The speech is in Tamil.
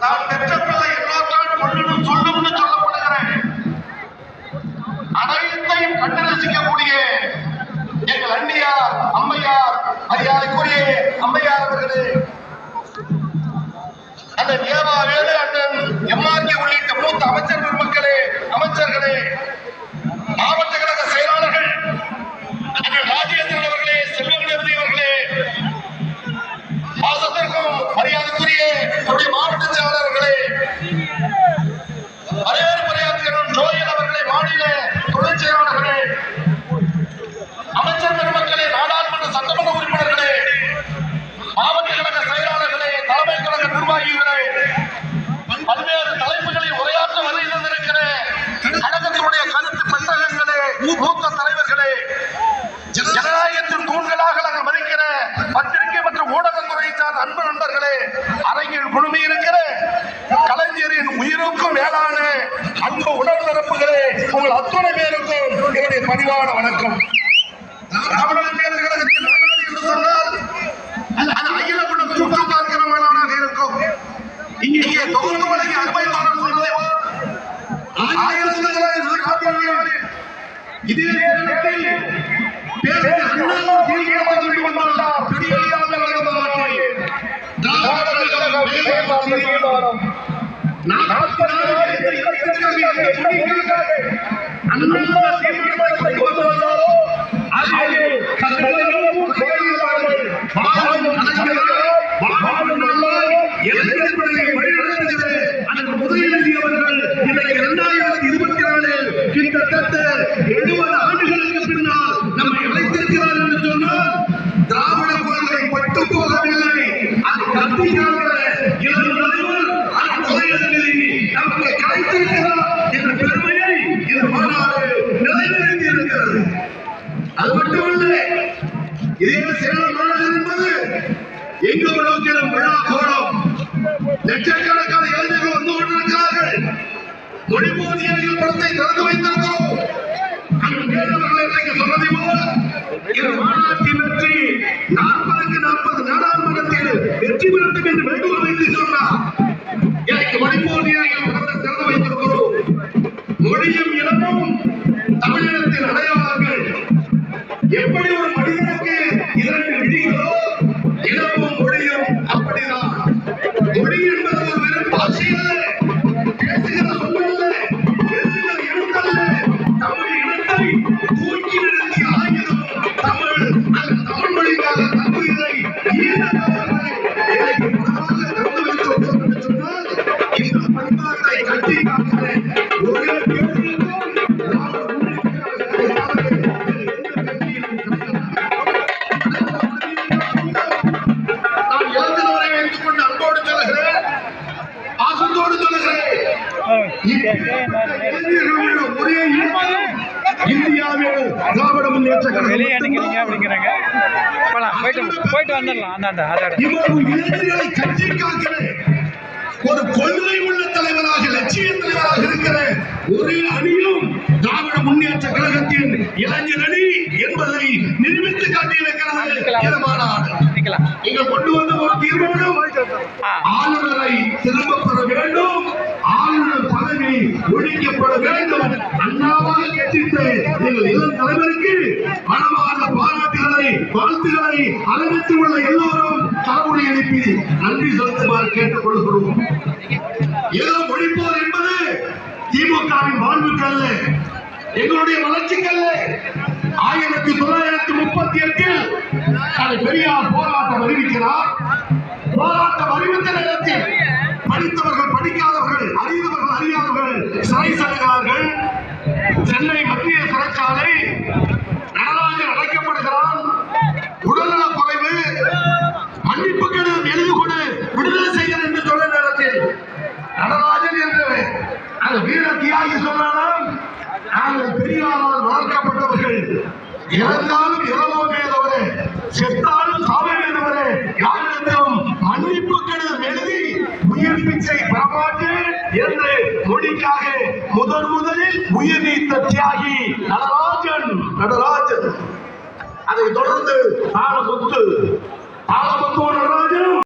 நான் பெற்ற பிள்ளை எல்லாத்தால் கொள்ளணும் சொல்லணும்னு சொல்லப்படுகிறேன். அனைத்தையும் கண்டு ரசிக்கக்கூடிய எங்கள் அண்ணியார் அம்மையார் மரியாதைக்குரிய அம்மையார் அவர்களே, அந்த தேவா வேலு அண்ணன் எம்ஆர்கே உள்ளிட்ட மூத்த அமைச்சர் பெருமக்களே, அமைச்சர்களே, மாவட்ட கழக செயலாளர்கள், ராஜேந்திரன் அவர்களே, செல்வமணி அவர்களே, பாசத்திற்கும் மரியாதைக்குரிய மாவட்ட செயலாளர்களே, மரியாதைக்குரிய ஜோயல் அவர்களே, மாநில துணை செயலாளர்களே, அமைச்சர் பெருமக்களே, நாடாளுமன்ற சட்டமன்ற உறுப்பினர்களே, மாவட்ட கழக செயலாளர்களே, தலைமை கழக நிர்வாகிகளே, பல்வேறு தலைப்புகளில் உரையாற்ற வருகின்ற கழகத்தினுடைய கருத்து பெட்டகங்களே, மூத்த தலைவர்களே, ஜனநாயகத்தின் தூண்களாக நாங்கள் மதிக்கிற பத்திரிகை மற்றும் ஊடகத்துறை சார்ந்த அன்பு நண்பர்களே, அரங்கில் குழுமி இருக்கிற கலைஞரின் உயிருக்கும் மேலான அன்பு உணர்ந்தரப்புகளே, உங்கள் அத்துணை பேருக்கும் என்னுடைய பணிவான வணக்கம். திராவிடர் தேர்தல் கழகத்தில் நாடாளு என்று சொன்னால் அது அகிலகுணம் சுற்று பார்க்கிறவர்களாக இருக்கும். இங்கே தொகுத்து வழங்கி அனுபவம் சொன்னதை இதே நேரத்தில் கிட்டத்தட்ட 70 ஆண்டுகளுக்கு பின்னால் நம்மை அழைத்திருக்கிறார் என்று சொன்னால் திராவிட கொள்கை பட்டு போகவில்லை. அது கத்திக்காக இளம் தலைவர் அந்த தொழில்களில் நமக்கு கிடைத்திருக்கிறார் என்ற பெருமையை இந்த மாநாடு நிறைவேற்றி இருக்கிறது. அது மட்டுமல்ல, இதே சேலம் மாநாடு என்பது எங்கு நோக்கிலும் விழா கோலம், லட்சக்கணக்கான இளைஞர்கள் வந்து கொண்டிருக்கிறார்கள். மொழிபோதியர்கள் படத்தை திறந்து வைத்திருக்கிறோம். சொன்னதை போல் இந்த மாநாட்டின் வெற்றி 40க்கு 40 நாடாளுமன்றத்தில் வெற்றி பெறட்டும் என்று வேண்டுகோள் வைத்து சொன்னார். எனக்கு மொழிபோதியர்கள் படத்தை திறந்து வைத்திருக்கிறோம். மொழியும் இனமும் தமிழினத்தின் அடையாளங்கள். எப்படி ஒரு மனிதனுக்கு 2 விழிகளோ இனமும் மொழியும் அப்படிதான். மொழி என்பது ஒரு வெறும் பாஷை அல்ல, பேசுகிற சொல்லல்ல, எழுதுகிற எழுத்தல்ல. தமிழ் இனத்தை தூக்கி நிறுத்திய ஆயுதம் தமிழ். அந்த தமிழ் மொழிக்காக தங்குவதை சொன்னால் இந்த பண்பாட்டை கட்டி காக்கிற ஒரே நான் எழுதுவரை வைத்துக் கொண்டு அன்போடு சொல்லுகிறேன், பாசத்தோடு சொல்லுகிறேன். ஒரே இந்தியாவில் திராவிட முன்னேற்ற கழகம் இளைஞர்களை கட்டி காக்கிற ஒரு கொள்கை உள்ள தலைவராக, லட்சிய தலைவராக இருக்கிற ஒரே அணியும் திராவிட முன்னேற்ற கழகத்தின் இளைஞர் அணி என்பதை நிரூபித்து காட்டியிருக்கிறது இந்த மாநாடு. நீங்கள் கொண்டு வந்த ஒரு தீர்மானம், ஆளுநரை திரும்ப பெற வேண்டும், ஆளுநர் பதவி ஒழிக்கப்பட வேண்டும். அண்ணாவாக கேட்டிருந்த எங்கள் இளம் தலைவருக்கு மனமார்ந்த பாராட்டுகளை, வாழ்த்துக்களை அரங்கத்தில் உள்ள எல்லோரும் தரவுரை எழுப்பி நன்றி செலுத்துமாறு கேட்டுக் கொள்கிறோம். ஏதோ ஒழிப்போர் என்பது திமுகவின் வாழ்வுக்கல்ல, எங்களுடைய வளர்ச்சிக்கல்ல. 1938 பெரியார் போராட்டம் அறிவிக்கிறார். போராட்டம் அறிவித்த நேரத்தில் படித்தவர்கள், படிக்காதவர்கள், அறிந்தவர்கள், அறியாதவர்கள் சிறை செல்கிறார்கள். சென்னை மத்திய சிறைச்சாலை நடராஜன் அழைக்கப்படுகிறான். உடல்நலக் குறைவு, மன்னிப்பு கடிதம் எழுதி கொடு, விடுதலை செய்ய என்று சொல்ல நேரத்தில் நடராஜன் என்று அந்த வீர தியாகி சொன்னாலும், நாங்கள் பெரியாரால் வளர்க்கப்பட்டவர்கள், இறந்தாலும் இரவோமே தவிர செத்தாலும் சாவே தவிர யாரிடத்திலும் மன்னிப்பு கடிதம் எழுதி உயிர் பிச்சை பெறமாட்டேன் என்று மொழிக்காக முதலில் உயிர் நீத்த தியாகி நடராஜன். அதை தொடர்ந்து தாளமுத்து நடராஜன்